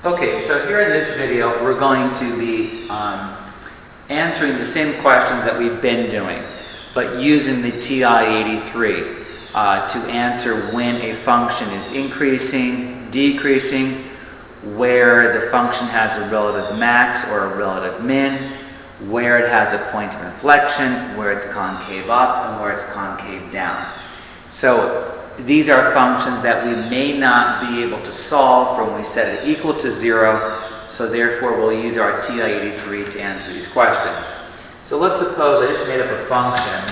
Okay, so here in this video, we're going to be answering the same questions that we've been doing, but using the TI-83 to answer when a function is increasing, decreasing, where the function has a relative max or a relative min, where it has a point of inflection, where it's concave up, and where it's concave down. So these are functions that we may not be able to solve for when we set it equal to 0, so therefore we'll use our TI-83 to answer these questions. So let's suppose I just made up a function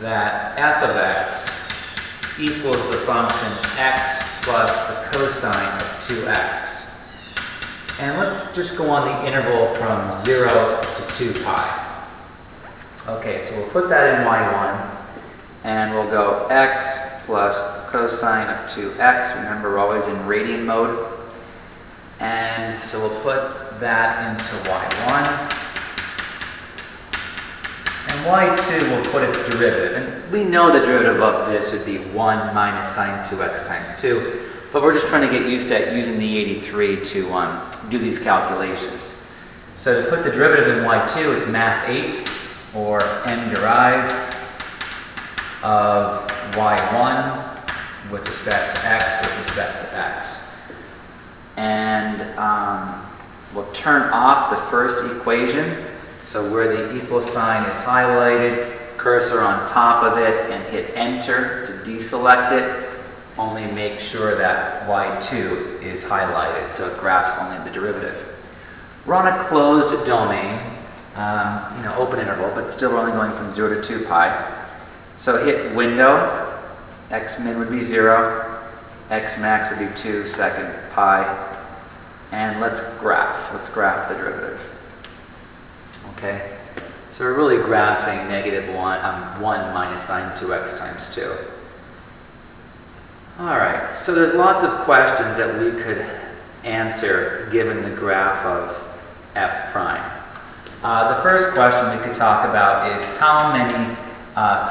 that f of x equals the function x plus the cosine of 2x. And let's just go on the interval from 0 to 2 pi. Okay, so we'll put that in y1, and we'll go x plus cosine of 2x. Remember, we're always in radian mode. And so we'll put that into y1. And y2 will put its derivative. And we know the derivative of this would be 1 minus sine 2x times 2. But we're just trying to get used to using the 83 to do these calculations. So to put the derivative in y2, it's math 8, or n derived of y1 with respect to x with respect to x. And we'll turn off the first equation. So where the equal sign is highlighted, cursor on top of it, and hit enter to deselect it. Only make sure that y2 is highlighted, so it graphs only the derivative. We're on a closed domain, open interval, but still we're only going from 0 to 2 pi. So hit window, x min would be 0, x max would be 2 second pi, and let's graph the derivative. Okay, so we're really graphing negative 1 minus sine 2x times 2. Alright, so there's lots of questions that we could answer given the graph of f prime. The first question we could talk about is how many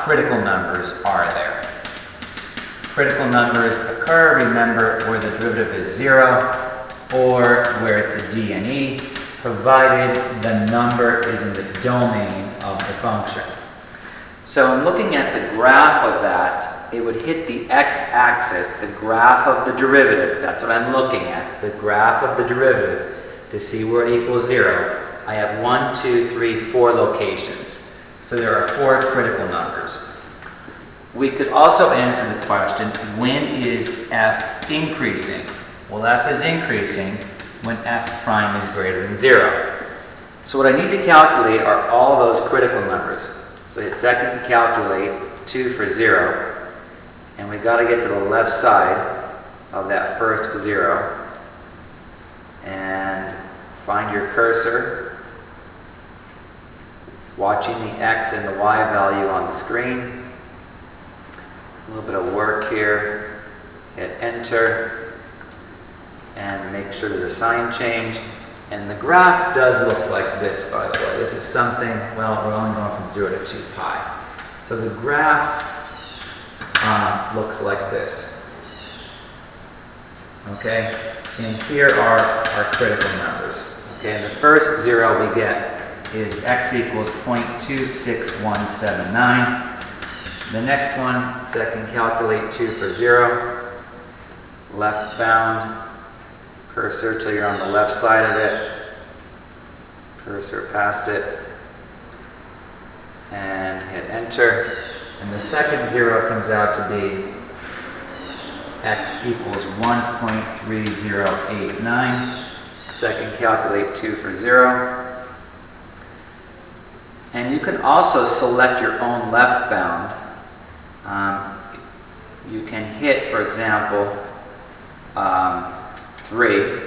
critical numbers are there? Critical numbers occur, remember, where the derivative is 0 or where it's a d and e, provided the number is in the domain of the function. So in looking at the graph of that, it would hit the x-axis, the graph of the derivative. That's what I'm looking at, the graph of the derivative, to see where it equals 0. I have 1, 2, 3, 4 locations. So there are 4 critical numbers. We could also answer the question, when is f increasing? Well, f is increasing when f prime is greater than 0. So what I need to calculate are all those critical numbers. So hit second and calculate, 2 for 0. And we got to get to the left side of that first 0. And find your cursor, watching the x and the y value on the screen. A little bit of work here. Hit enter and make sure there's a sign change. And the graph does look like this, by the way. This is something, well, we're only going from 0 to 2 pi. So the graph looks like this. Okay, and here are our critical numbers. Okay, and the first 0 we get is x equals 0.26179. The next one, second calculate, 2 for 0. Left bound, cursor till you're on the left side of it. Cursor past it. And hit enter. And the second 0 comes out to be x equals 1.3089. Second calculate, 2 for 0. And you can also select your own left bound. You can hit, for example, 3,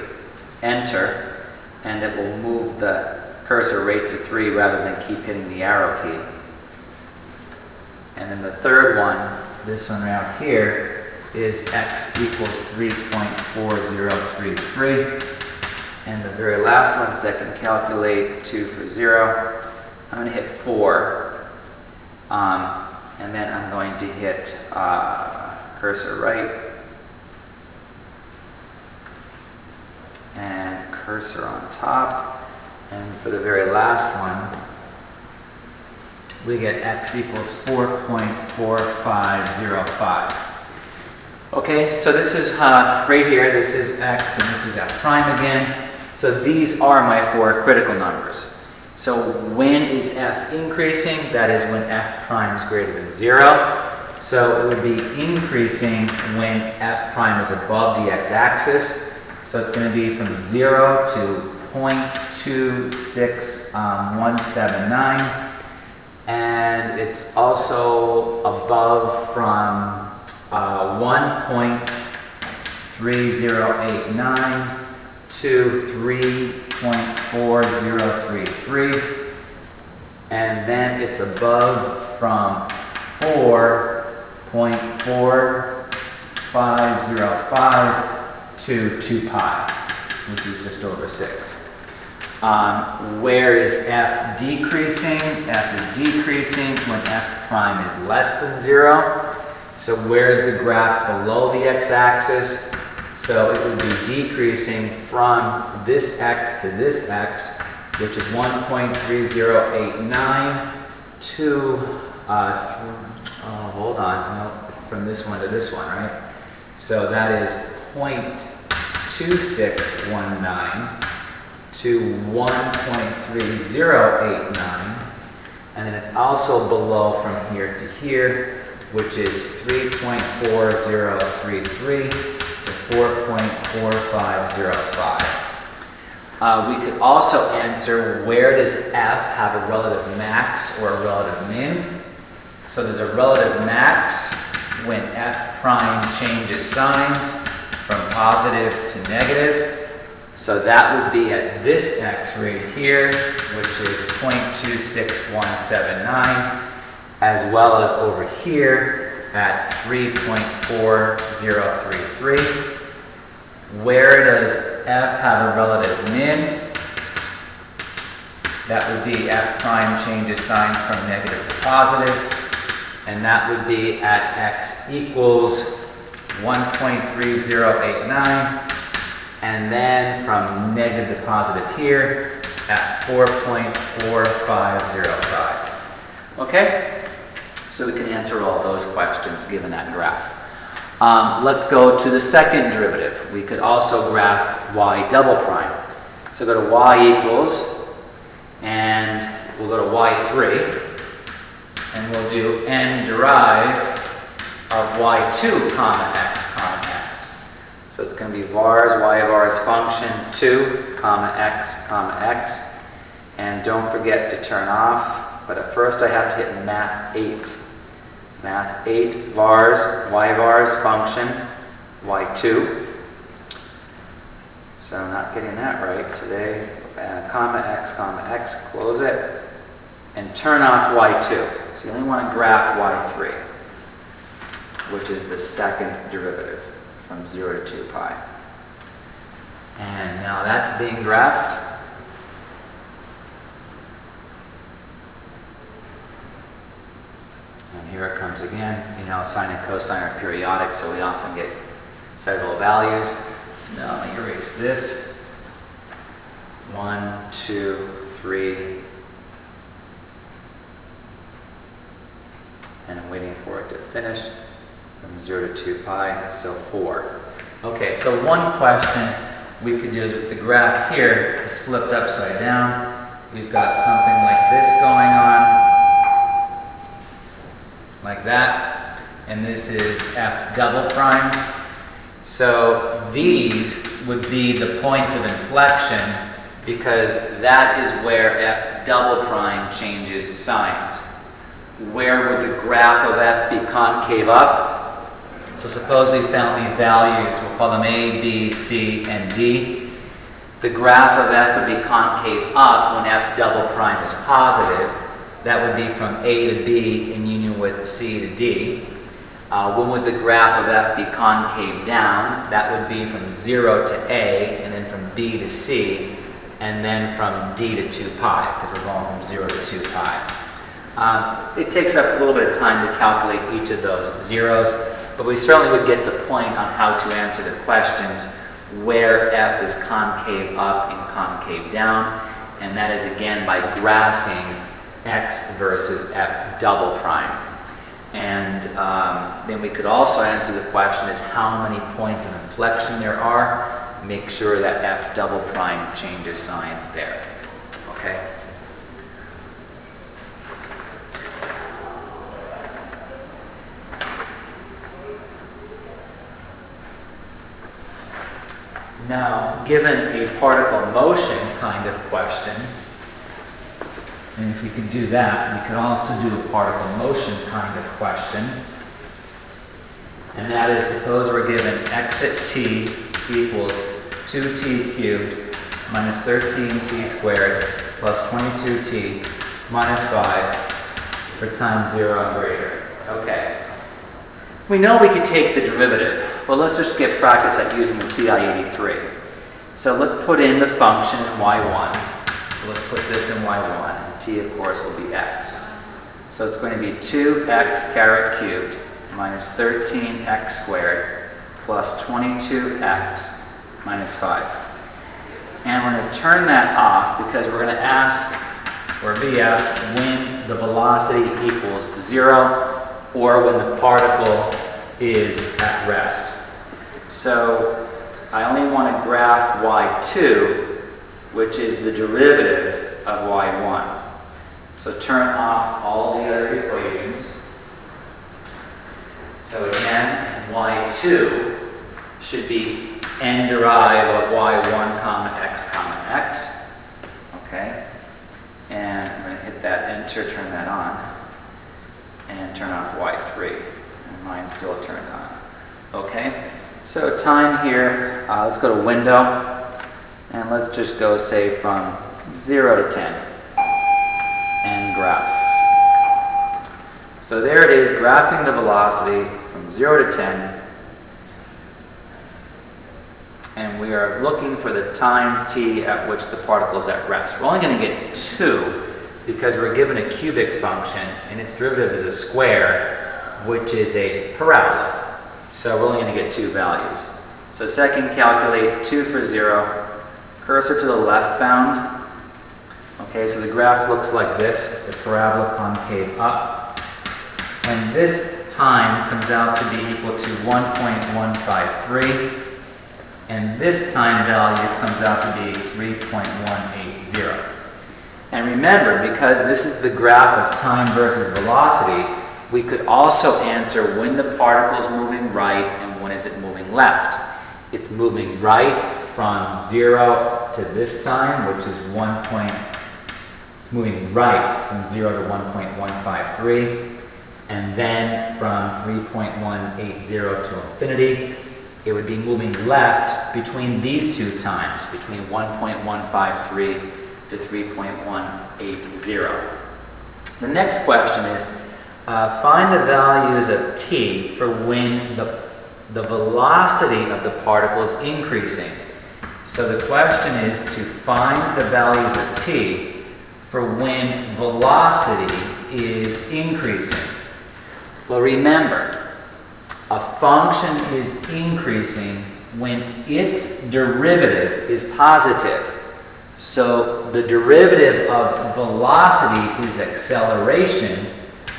enter, and it will move the cursor right to 3 rather than keep hitting the arrow key. And then the third one, this one right here, is x equals 3.4033. And the very last one, second calculate, 2 for 0. I'm going to hit 4. And then I'm going to hit cursor right and cursor on top. And for the very last one, we get x equals 4.4505. Okay, so this is right here, this is x and this is f prime again. So these are my four critical numbers. So when is f increasing? That is when f prime is greater than 0. So it would be increasing when f prime is above the x-axis. So it's going to be from 0 to 0.26179. And it's also above from 1.3089 to 3.4033, and then it's above from 4.4505 to 2 pi, which is just over 6. Where is f decreasing? F is decreasing when f prime is less than 0. So where is the graph below the x-axis? So it would be decreasing from this x to this x, which is 1.3089 to, hold on, no, it's from this one to this one, right? So that is 0.2619 to 1.3089, and then it's also below from here to here, which is 3.4033 to 4.4505. We could also answer, where does f have a relative max or a relative min? So there's a relative max when f prime changes signs from positive to negative. So that would be at this x right here, which is 0.26179, as well as over here at 3.4033. Where does f have a relative min? That would be f prime changes signs from negative to positive, and that would be at x equals 1.3089, and then from negative to positive here at 4.4505. Okay? So we can answer all those questions given that graph. Let's go to the second derivative. We could also graph y double prime. So go to y equals, and we'll go to y3, and we'll do n derive of y2 comma x comma x. So it's going to be vars, y vars function 2 comma x, and don't forget to turn off, but at first I have to hit math 8. Math 8 vars, y vars function y2. So I'm not getting that right today. Comma x, close it, and turn off y2. So you only want to graph y3, which is the second derivative from 0 to 2 pi. And now that's being graphed. And here it comes again. You know, sine and cosine are periodic, so we often get several values. So now let me erase this. 1, 2, 3. And I'm waiting for it to finish. From 0 to 2 pi, so 4. Okay, so one question we could do is, with the graph here is flipped upside down. We've got something like this going on, like that, and this is f double prime. So these would be the points of inflection, because that is where f double prime changes signs. Where would the graph of f be concave up? So suppose we found these values, we'll call them A, B, C, and D. The graph of f would be concave up when f double prime is positive. That would be from A to B in union with C to D. When would the graph of f be concave down? That would be from 0 to A, and then from B to C, and then from D to 2 pi, because we're going from 0 to 2 pi. It takes up a little bit of time to calculate each of those zeros, but we certainly would get the point on how to answer the questions where f is concave up and concave down, and that is again by graphing x versus f double prime. And then we could also answer the question is how many points of inflection there are. Make sure that f double prime changes signs there. Okay? Now, given a particle motion kind of question, and if we could do that, we could also do a particle motion kind of question. And that is, suppose we're given x at t equals 2t cubed minus 13t squared plus 22t minus 5 for time 0 and greater. Okay. We know we could take the derivative, but let's just get practice at using the TI-83. So let's put in the function in y1. So let's put this in y1, and t of course will be x. So it's going to be 2x caret cubed minus 13x squared plus 22x minus 5. And we're going to turn that off because we're going to ask, or be asked, when the velocity equals 0 or when the particle is at rest. So I only want to graph y2, which is the derivative of y1. So turn off all the other equations. So again, y2 should be n derive of y1 comma x. Okay? And I'm going to hit that enter, turn that on, and turn off y3. And mine's still turned on. Okay? So time here, let's go to window, and let's just go, say, from 0 to 10, and graph. So there it is, graphing the velocity from 0 to 10, and we are looking for the time t at which the particle is at rest. We're only going to get 2 because we're given a cubic function, and its derivative is a square, which is a parabola. So we're only going to get 2 values. So second, calculate 2 for 0, cursor to the left bound. Okay, so the graph looks like this. It's a parabola concave up. And this time comes out to be equal to 1.153. And this time value comes out to be 3.180. And remember, because this is the graph of time versus velocity, we could also answer when the particle is moving right and when is it moving left. It's moving right from 0 to this time, which is it's moving right from 0 to 1.153, and then from 3.180 to infinity. It would be moving left between these two times, between 1.153 to 3.180. The next question is, find the values of t for when the velocity of the particle is increasing. So the question is to find the values of t for when velocity is increasing. Well, remember, a function is increasing when its derivative is positive. So the derivative of velocity is acceleration,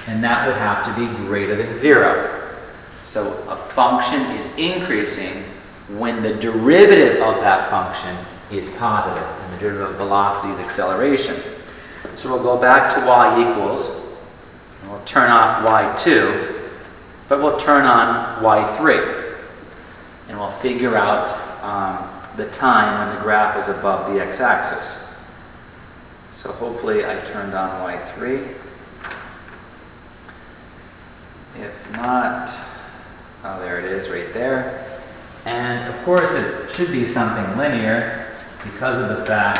and that would have to be greater than 0. So a function is increasing when the derivative of that function is positive, and the derivative of velocity is acceleration. So we'll go back to y equals, and we'll turn off y2, but we'll turn on y3, and we'll figure out the time when the graph is above the x-axis. So hopefully I turned on y3. If not, oh, there it is right there. And of course it should be something linear because of the fact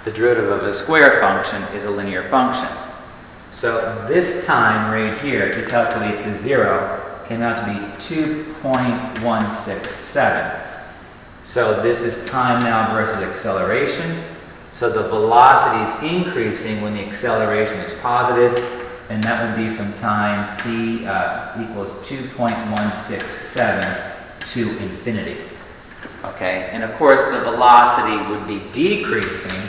the derivative of a square function is a linear function. So this time right here, to calculate the 0, came out to be 2.167. So this is time now versus acceleration. So the velocity is increasing when the acceleration is positive, and that would be from time t equals 2.167 to infinity. Okay, and of course the velocity would be decreasing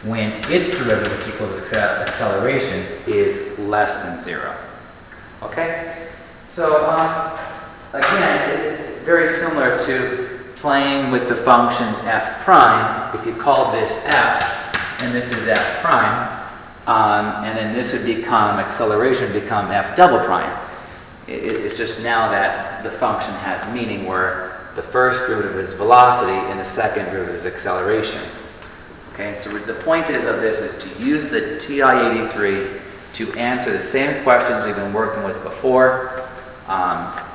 when its derivative, which equals acceleration, is less than 0. Okay, so again, it's very similar to playing with the functions f prime. If you call this f, and this is f prime, and then this would become, acceleration would become f double prime. It's just now that the function has meaning where the first derivative is velocity and the second derivative is acceleration. Okay, so the point of this is to use the TI-83 to answer the same questions we've been working with before.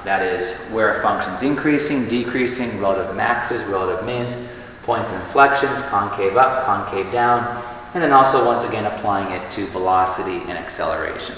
That is, where a function's increasing, decreasing, relative maxes, relative mins, points of inflections, concave up, concave down, and then also once again applying it to velocity and acceleration.